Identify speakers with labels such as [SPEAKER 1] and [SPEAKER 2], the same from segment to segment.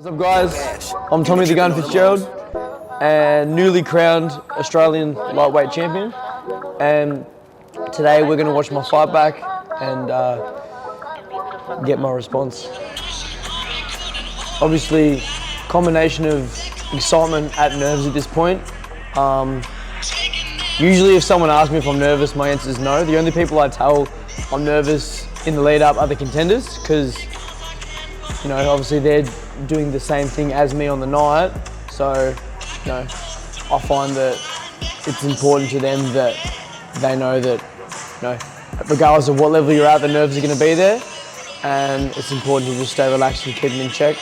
[SPEAKER 1] What's up, guys? I'm Tommy the Gun Fitzgerald and newly crowned Australian lightweight champion. And today we're going to watch my fight back and get my response. Obviously, combination of excitement and nerves at this point. Usually if someone asks me if I'm nervous, my answer is no. The only people I tell I'm nervous in the lead up are the contenders, because you know, obviously they're doing the same thing as me on the night. So, you know, I find that it's important to them that they know that, you know, regardless of what level you're at, the nerves are going to be there, and it's important to just stay relaxed and keep them in check.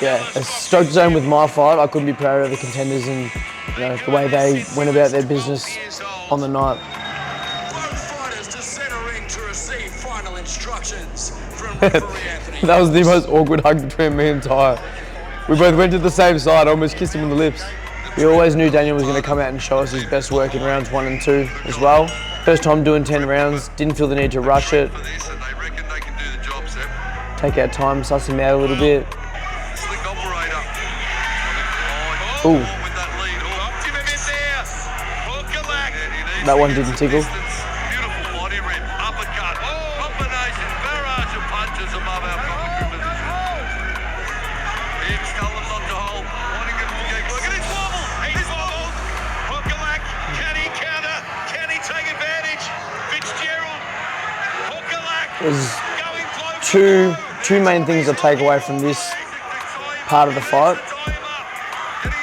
[SPEAKER 1] Yeah, as stoked as I am with my fight, I couldn't be prouder of the contenders and, you know, the way they went about their business on the night. That was the most awkward hug between me and Ty. We both went to the same side, I almost kissed him on the lips. We always knew Daniel was going to come out and show us his best work in rounds 1 and 2 as well. First time doing 10 rounds, didn't feel the need to rush it. Take our time, suss him out a little bit. Ooh. That one didn't tickle. There's two main things I take away from this part of the fight.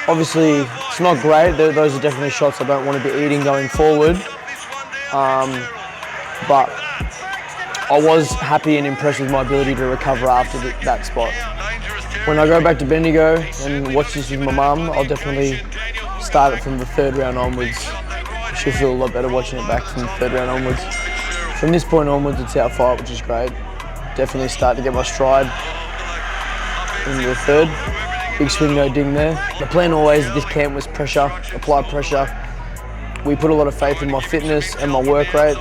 [SPEAKER 1] Obviously, it's not great. Those are definitely shots I don't want to be eating going forward. But I was happy and impressed with my ability to recover after that spot. When I go back to Bendigo and watch this with my mum, I'll definitely start it from the 3rd round onwards. She'll feel a lot better watching it back from the 3rd round onwards. From this point onwards, it's our fight, which is great. Definitely start to get my stride in the 3rd. Big swing, no ding there. The plan always at this camp was pressure, apply pressure. We put a lot of faith in my fitness and my work rate,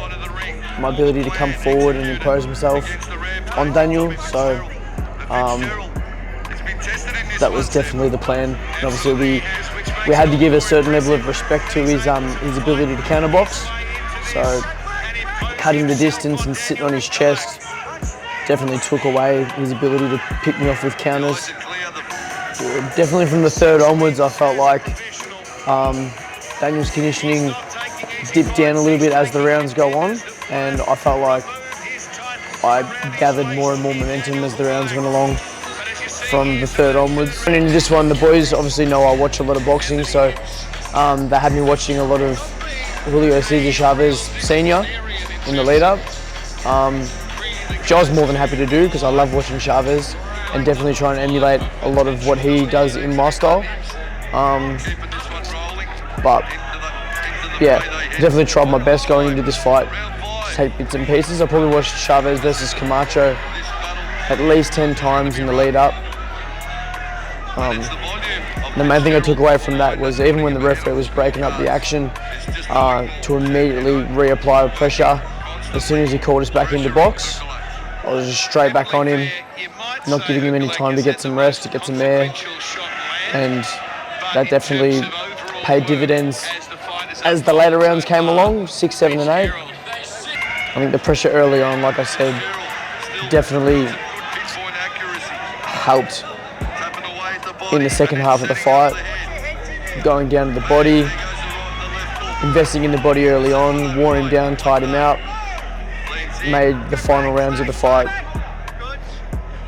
[SPEAKER 1] my ability to come forward and impose myself on Daniel. So that was definitely the plan. And obviously we had to give a certain level of respect to his ability to counterbox. So cutting the distance and sitting on his chest definitely took away his ability to pick me off with counters. Definitely from the 3rd onwards, I felt like Daniel's conditioning dipped down a little bit as the rounds go on, and I felt like I gathered more and more momentum as the rounds went along from the 3rd onwards. And in this one, the boys obviously know I watch a lot of boxing, so they had me watching a lot of Julio Cesar Chavez Sr. in the lead up, which I was more than happy to do because I love watching Chavez and definitely try and emulate a lot of what he does in my style. But yeah, definitely tried my best going into this fight to take bits and pieces. I probably watched Chavez versus Camacho at least 10 times in the lead up. The main thing I took away from that was even when the referee was breaking up the action, to immediately reapply pressure. As soon as he called us back into box, I was just straight back on him, not giving him any time to get some rest, to get some air, and that definitely paid dividends as the later rounds came along, 6, 7 and 8. I think the pressure early on, like I said, definitely helped in the second half of the fight, going down to the body, investing in the body early on, wore him down, tied him out, made the final rounds of the fight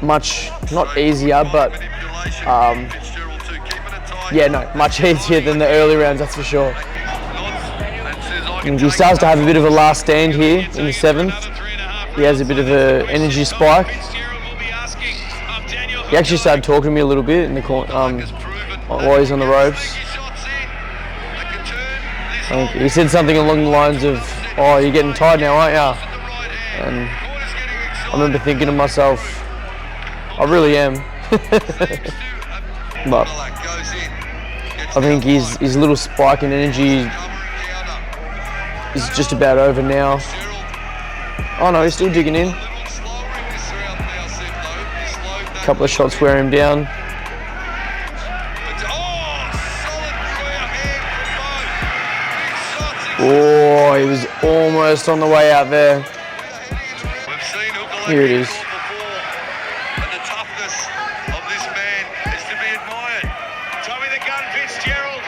[SPEAKER 1] much, not easier, but much easier than the early rounds, that's for sure. And he starts to have a bit of a last stand here in the 7th. He has a bit of an energy spike. He actually started talking to me a little bit in the corner while he's on the ropes. He said something along the lines of, "Oh, you're getting tired now, aren't you?" And I remember thinking to myself, I really am. But I think his little spike in energy is just about over now. Oh no, he's still digging in. couple of shots wear him down. Oh, he was almost on the way out there. Here it is.
[SPEAKER 2] And the toughness of this man is to be admired. Tommy the Gun Fitzgerald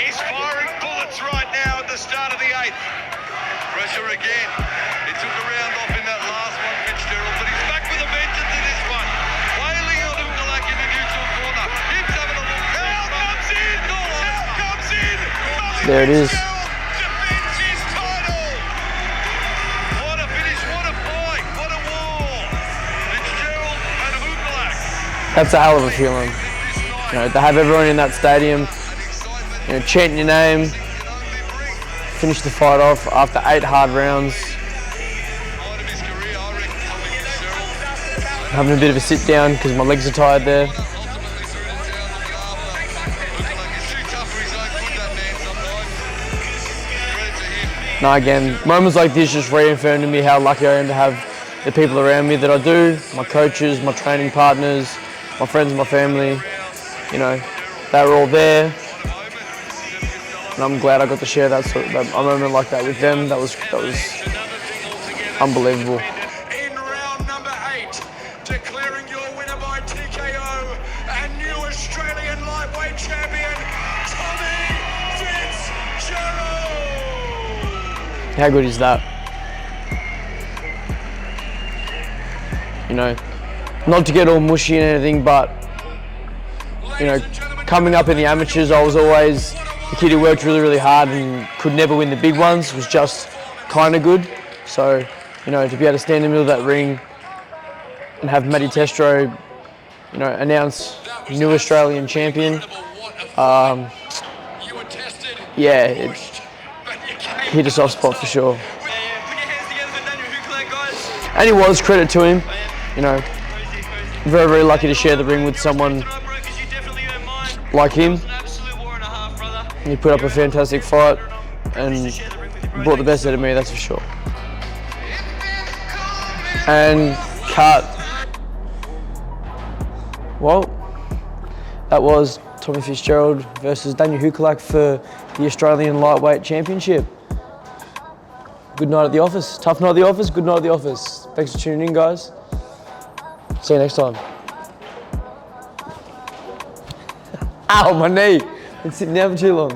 [SPEAKER 2] is firing bullets right now at the start of the 8th. Pressure again. He took a round off in that last one, Fitzgerald, but he's back with a vengeance in this one. Wailing on Huculak in the neutral corner. Hibbs having a look. Hell comes in! Hell comes in!
[SPEAKER 1] There it is.
[SPEAKER 2] Defends his title! What a finish, what a fight, what a war! Fitzgerald and Huculak.
[SPEAKER 1] That's a hell of a feeling. You know, to have everyone in that stadium, you know, chanting your name, finish the fight off after 8 hard rounds. Having a bit of a sit down because my legs are tired there. Now again, moments like this just reaffirm to me how lucky I am to have the people around me that I do, my coaches, my training partners, my friends, my family. You know, they were all there, and I'm glad I got to share a moment like that with them. That was unbelievable.
[SPEAKER 2] In round number 8, declaring your winner by TKO and new Australian lightweight champion, Tommy Fitzgerald.
[SPEAKER 1] How good is that? You know, not to get all mushy and anything, but you know, coming up in the amateurs, I was always the kid who worked really, really hard and could never win the big ones, was just kind of good. So, you know, to be able to stand in the middle of that ring and have Matty Testro, you know, announce new Australian champion, yeah, it hit a soft spot for sure. And he was, credit to him, you know, very, very lucky to share the ring with someone like him. He put up a fantastic fight and brought the best out of me, that's for sure. And cut. Well, that was Tommy Fitzgerald versus Daniel Huculak for the Australian Lightweight Championship. Good night at the office. Tough night at the office, good night at the office. Thanks for tuning in, guys. See you next time. Ow, my knee. Been sitting down for too long.